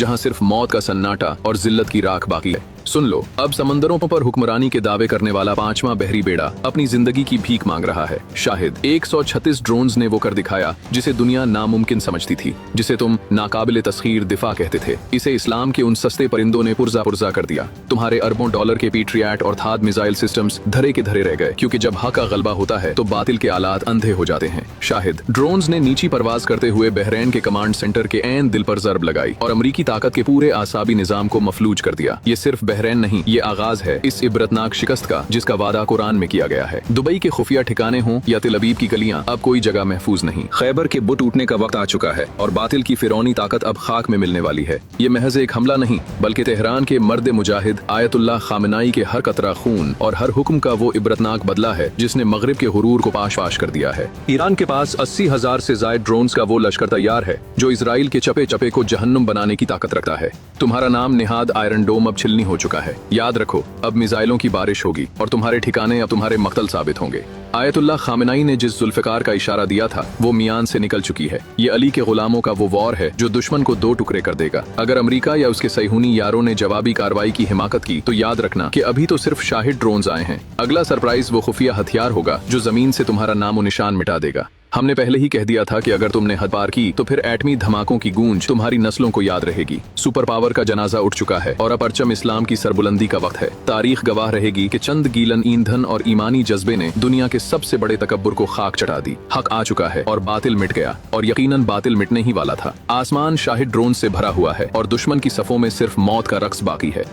जहां सिर्फ मौत का सन्नाटा और जिल्लत की राख बाकी है। सुन लो, अब समंदरों पर हुक्मरानी के दावे करने वाला 5वां बहरी बेड़ा अपनी जिंदगी की भीख मांग रहा है। शाहिद 136 ड्रोन्स ने वो कर दिखाया जिसे दुनिया नामुमकिन समझती थी, जिसे तुम नाकाबिले तस्खीर दिफा कहते थे। इसे इस्लाम के उन सस्ते परिंदों ने पुर्जा पुर्जा कर दिया। तुम्हारे अरबों डॉलर के पेट्रियट और थाद मिसाइल सिस्टम्स धरे के धरे रह गए, क्योंकि जब हक का गलबा होता है तो बातिल के आलात अंधे हो जाते हैं। शाहिद ड्रोन्स ने नीची परवाज करते हुए बहरैन के कमांड सेंटर के ऐन दिल पर जरब लगाई और अमरीकी ताकत के पूरे आसाबी निजाम को मफलूज कर दिया। ये सिर्फ बहरैन नहीं, ये आगाज है इस इबरतनाक शिकस्त का जिसका वादा कुरान में किया गया है। दुबई के खुफिया ठिकाने हों या तिल अबीब की गलियां, अब कोई जगह महफूज नहीं। खैबर के बुत टूटने का वक्त आ चुका है और बातिल की फिरौनी ताकत अब खाक में मिलने वाली है। ये महज एक हमला नहीं, बल्कि तेहरान के मर्द मुजाहिद आयतुल्लाह खामेनाई के हर कतरा खून और हर हुक्म का वो इबरतनाक बदला है जिसने मगरिब के गुरूर को पाश पाश कर दिया है। ईरान के पास 80,000 से ज्यादा ड्रोन्स का वो लश्कर तैयार है जो इसराइल के चपे चपे को जहन्नुम बनाने की ताकत रखता है। तुम्हारा नाम निहाद आयरन डोम अब छिलनी हो चुका है। याद रखो, अब मिसाइलों की बारिश होगी और तुम्हारे ठिकाने अब तुम्हारे मक्तल साबित होंगे। आयतुल्लाह खामेनाई ने जिस जुल्फिकार का इशारा दिया था वो मियान से निकल चुकी है। ये अली के गुलामों का वो वॉर है जो दुश्मन को 2 टुकड़े कर देगा। अगर अमेरिका या उसके सहीहूनी यारों ने जवाबी कार्रवाई की हिमाकत की तो याद रखना कि अभी तो सिर्फ शाहिद ड्रोन्स आए हैं। अगला सरप्राइज वो खुफिया हथियार होगा जो जमीन से तुम्हारा नामो निशान मिटा देगा। हमने पहले ही कह दिया था कि अगर तुमने हद पार की तो फिर एटमी धमाकों की गूंज तुम्हारी नस्लों को याद रहेगी। सुपर पावर का जनाजा उठ चुका है और अब परचम इस्लाम की सरबुलंदी का वक्त है। तारीख गवाह रहेगी कि चंद गीलन ईंधन और ईमानी जज्बे ने दुनिया के सबसे बड़े तकब्बुर को खाक चढ़ा दी। हक आ चुका है और बातिल मिट गया, और यकीनन बातिल मिटने ही वाला था। आसमान शाहिद ड्रोन से भरा हुआ है और दुश्मन की सफों में सिर्फ मौत का रक्स बाकी है।